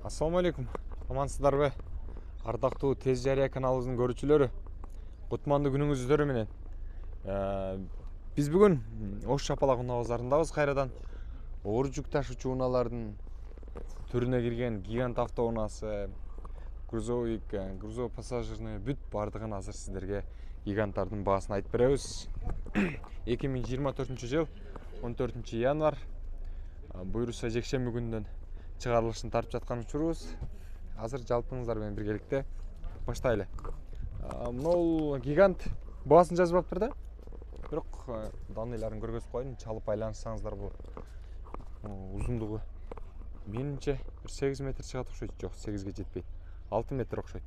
Assalamu alaikum. Амансыздарбы? Ардактуу Тез Жарыя каналыбыздын көрүүчүлөрү. Кутмандуу күнүңүздөр менен. Биз бүгүн Ош Шапалак унаа базарындабыз кайрадан. Оор жүк ташуучу унаалардын түрүнө кирген гигант автоунаасы, грузовик, грузов пассажирный бүт бардыгын азыр сиздерге гиганттардын баасын айтып беребиз. 2024 жыл 14 январь буюрса жекшемби күндөн чыгарылышын тарып жаткан учурубуз. Азыр жалпыңыздар менен биргеликте баштайлы. Могул гигант баасын жазып аптыр да. Бирок данныйларын көргөзүп коеюн, чалып байланышсаңыздар бул узундугу менимче 8 метр чыгат окшойт. Жок, 8ге жетпейт. 6 метр окшойт.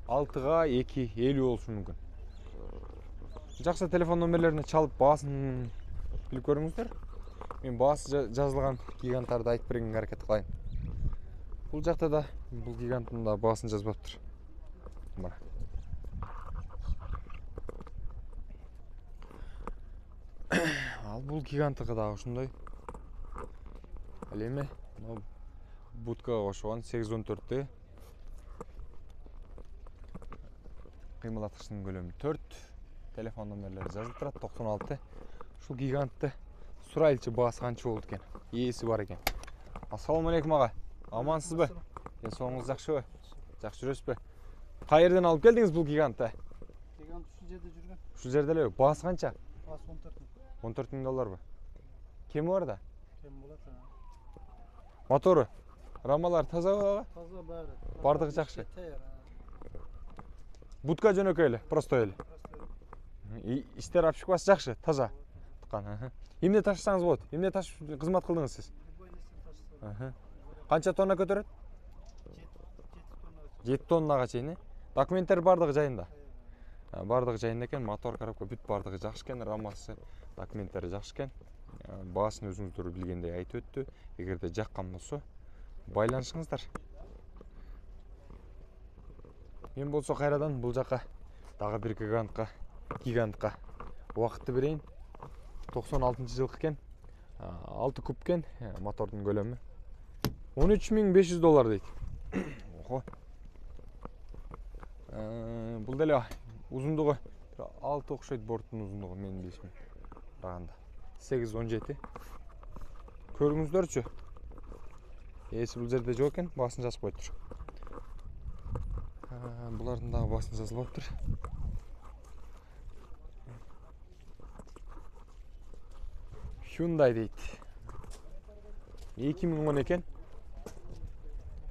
6га 2.50 болушу мүмкүн. Жакшы телефон номерлерине чалып баасын билип көрүңүздөр. Мен баасы жазылган гиганттарды айтып бергенге аракет кылайын. Бул жакта да бул гиганттын да баасын жазып аптыр. Мына. Ал бул гигантыгы да ошондой. Ал эми будкага кошулган 814-т. Кыймылдаткычтын көлөмү 4. Телефон номерлери жазылып турат 96. Ушул гигантты сурайлычы баасы канча болот экен? Ээси бар экен. Ассаламу алейкум ага. Амансызбы? Соңуңуз жакшыбы? Жакшы жүрөсүзбү? Кай жерден алып келдиңиз бул гигантты? Гигант ушул жерде жүргөн. Ушул жерде эле. Баасы канча? Баасы 14 мың. 14 000 долларбы? Кеми бар да? Кем болот? Мотору, рамалар таза? Таза баары. Бардыгы жакшы. Будка жөнөкөй эле, просто эле. Иштер апшыкпасы жакшы, таза. Эмне ташысаңыз болот? Эмне ташып кызмат кылдыңыз сиз? Канча тонна көтөрөт? 7 тоннага чейин. Документтер бардыгы жайында. Бардыгы жайында экен, мотор, коробка бүт бардыгы жакшы экен, рамасы, документтери жакшы экен. Баасын өзүңүздөр билгендей айтып өттү. Эгерде жаккан болсо, байланышыңыздар. Мен болсо кайрадан бул жака дагы бир гигантка убакытты берейин. 96-жылкы экен. 6 куб экен, мотордун көлөмү. 13 500 дейт. Ого. Бул деле узундугу 6 окшойт, борттун узундугу менин билишиме караганда. 8-17. Көрүңүздөрчү. Ээси бул жерде жок экен, баасын жазып коюптур. Булардын дагы баасын жазылып аптыр. Hyundai дейт. 2010 экен.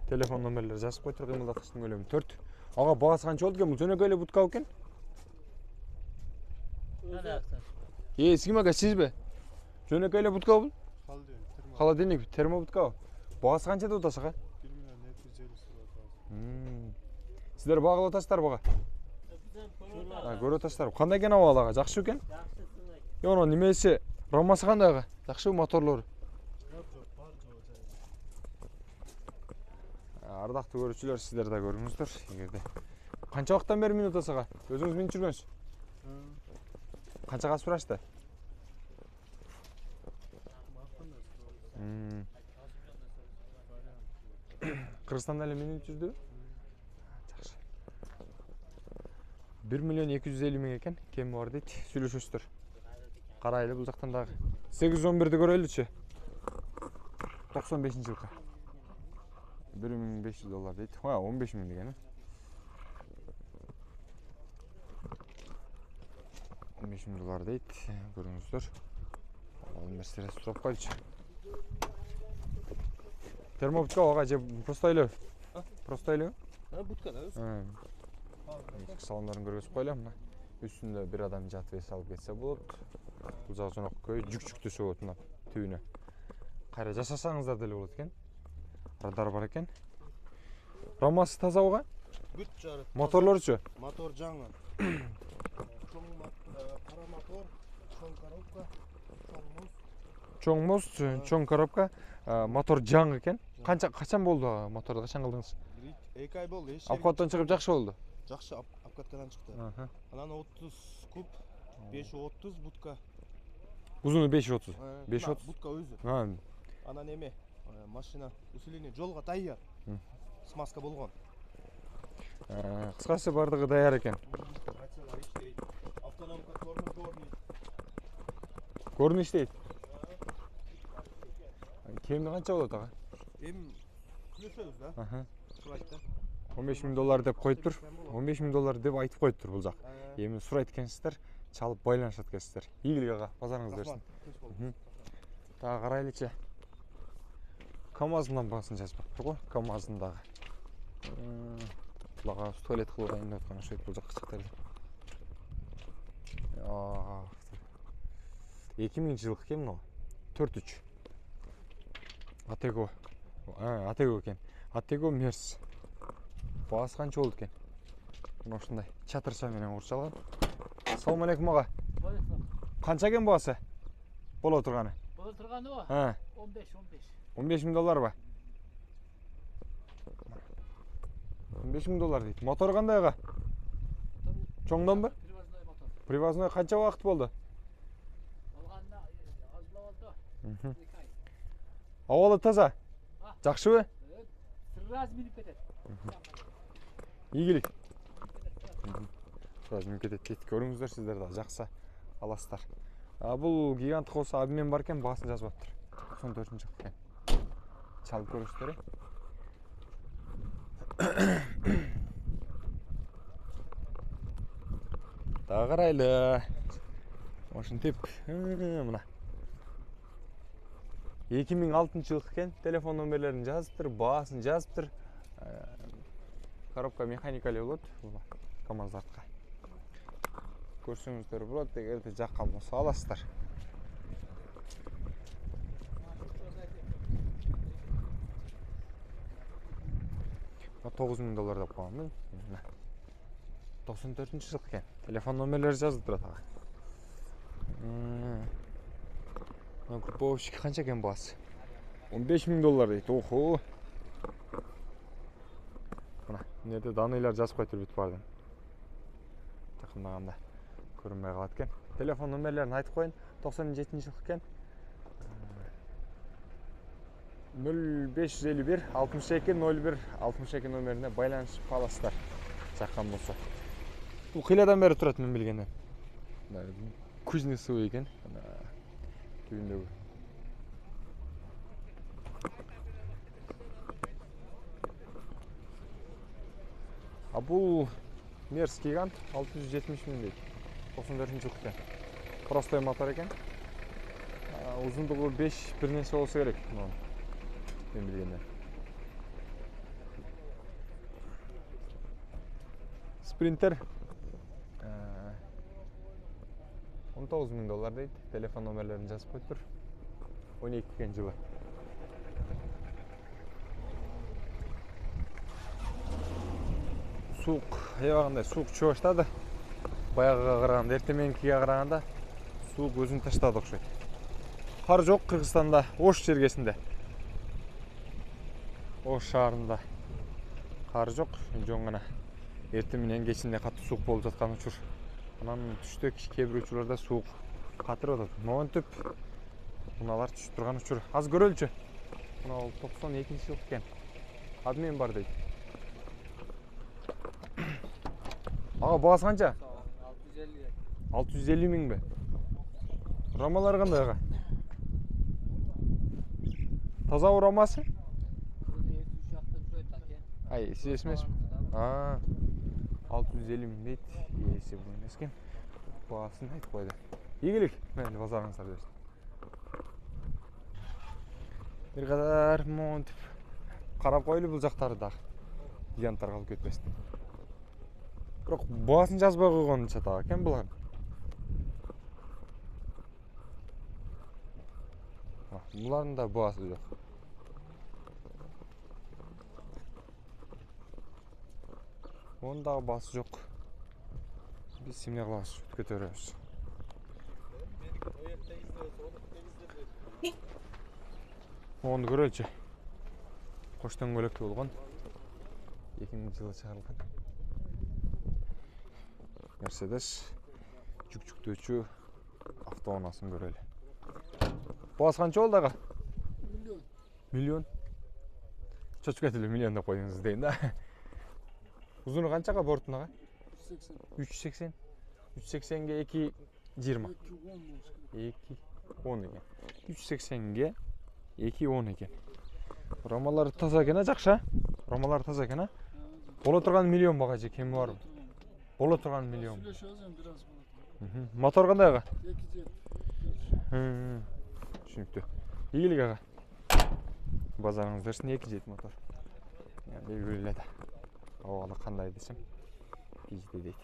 Телефон номерлери жазып коюптур, кыймылдаткычтын көлөмү 4. Ага баасы канча болду экен? Бул жөнөкөй эле будка экен. Ээси ким ака, сизби? Жөнөкөй эле будка бул? Холодильник, термобудка. Баасы канча деп атасыз ага? 1 Сиздер багып атасыздар бага? Көрүп атасыздар. Кандай экен абал ага? Жакшы экен? Жакшы. Немеси, рамасы кандай ага? Жакшыбы моторлору? Ардактуу көрүүчүлөр, сиздер да көрүңүздөр. Эгерде канча убакыттан бери минут атасыз ага? Өзүңүз минут жүргөнсүз? Канчага сурашты? Кыргызстанда эле минут жүрдү? Жакшы. 1 250 000 экен, кеми бар дейт. Сүйлөшөсүздөр. Карайлы бул жактан дагы. 811-ди көрөлүчү. 95-жылкы. 1500 дейт. 15 000 деген. 15 000 дейт. Көрүңүздөр. Мерседес сурап койчу. Термобудка ага же просто эле? Просто эле? Будка да өзү. Салондорун көргөзүп коелу мына. Үстүндө бир адам жатып эс алып кетсе болот. Бул жагы жөнөкөй жүк-жүктөсө болот мына түбүнө. Кайра жашасаңыздар деле болот экен. Радар бар экен. Рамасы таза ага? Бүт жары. Моторлоручу? Мотор жаңы. Чоң кара мотор, чоң коробка, чоң муз. Чоң муз, чоң коробка, мотор жаңы экен. Качан болду моторду, качан кылдыңыз? 2 ай болду. Обкаттан чыгып жакшы болду. Жакшы обкаткадан чыкты. Анан 30 куб, 530 будка. Узуну 530. 530. Будка өзү. Анан эме машина усиление жолго даяр. смазка болгон. Кыскасы бардыгы даяр экен. Мачалар иштейт. Автономка тормоз Көрүнүш иштейт. Кемди канча болот ага? Эми күлөсөбүз да. Сурайт да. $15,000 деп коюптур. $15,000 деп айтып коюптур бул жак. Эми сурайт экенсиздер, чалып байланышат экенсиздер. Ийгилик ага, базарыңыз берсин. Тағы карайлычы. КамАЗдын баасын жазбаптыр го, КамАЗдагы. Булага туалет кылган деп аткан ошо бул жакка чыктыр. 2000-жылык экен мына. 4-3. Атего. Атего экен. Атего Мерс. Баасы канча болду экен? Мына ушундай чатырча менен курчалган. Assalomu alaykum ага. Канча экен баасы? Боло турганы? Боло турганы го? 15. $15,000 ба? $15,000 дейт. Мотор кандай ага? Чоңдон ба? Привозной мотор. Привозной канча убакыт болду? Алганына аз болду. Абалы таза? Жакшыбы? Сразу минип кетет. Ийгилик. Сразу минип кетет. Көрүңүздөр сиздер да жакса аласыздар. Бул гиганттык болсо абымен бар экен, баасын жазбаптыр. 94-жылык экен. Чалып көрүңүздөр. Дагы карайлы. Ошентип, мына 2006-жылык экен. Телефон номерлерин жазыптыр, баасын жазыптыр. Коробка механикалуу болот. КамАЗдардыкы. Көрсөңүздөр болот, эгерде жаккан болсо аласыздар. $9,000 деп коёмун. 94-жылык экен. Телефон номерлери жазылып турат ага. Групповщик канча экен баасы? $15,000 дейт. Охо. Мына, эмнеде даныйлар жазып коюптур бүт бардын. Такымдаганда көрүнбөй калат экен. Телефон номерлерин айтып коюн. 97-жылык экен. 0551 62 01 62 номерине байланышып аласыздар. Жаккан болсо. Бул кыйладан бери турат мен билгенден. Кузнецовый экен. Түбүндөгү. Бул Мерс гигант 670 миң дейт. 94-жылык экен. Простой мотор экен. Узундугу 5 бир нерсе болсо керек. Мен билгенден. Спринтер $19,000 дейт. Телефон номерлерин жазып коюптур. 12 жылы. Сук, аябагандай сук чыга баштады. Баягыга караганда, эртең мененкиге караганда сук өзүн таштады окшойт. Кар жок Кыргызстанда, Ош жергесинде. Ош шаарында кар жок, жөн гана эртең менен кечинде катуу сук болуп жаткан учур. Анан түштө кээ бир учурларда сук катырып атат. Монтип муналар түшүп турган учур. Аз көрөлчү. Мына 92-жылык экен. Адмен бар дейт. Ага, баасы канча? 650 миң бе? Урамалары кандай ага? Таза урамасы? Ай, сиз эмеспи? 650 миң дейт. Ээси бул эмес экен. Баасын айтып койду. Ийгилик, мейли базарыңыздар берсин. Бир кадар монтип карап койлу бул жактары дагы. Гиганттар калып кетпесин. Бирок баасын жазбай койгонча да экен булар. Булардын да баасы жок. Onun da bası yok. Biz simle kılavuz götürüyoruz. Onu görölçü. Koçtan kölökü olgan. 2000-жылы чыгарылган. Mercedes жүк-жүктөөчү автоунаасын көрөлү. Баасы канча болду ага? Миллион. Миллион. чочко этиле миллион деп койдуңуз дейин да. Узуну канчага бортун ага? 380. 380ге 220. 210 экен. 380ге 210 экен. Ромалар таза экен, жакшы. Ромалар таза экен, Боло турган миллион багачы кеми барбы? Боло турган миллион. Мотор кандай ага? 2.7. Түшүнүктүү. Ийгилик ага. Базарыңыз берсин 2.7 мотор. Белгилүү эле да. Абалы кандай десем, кийди дейт.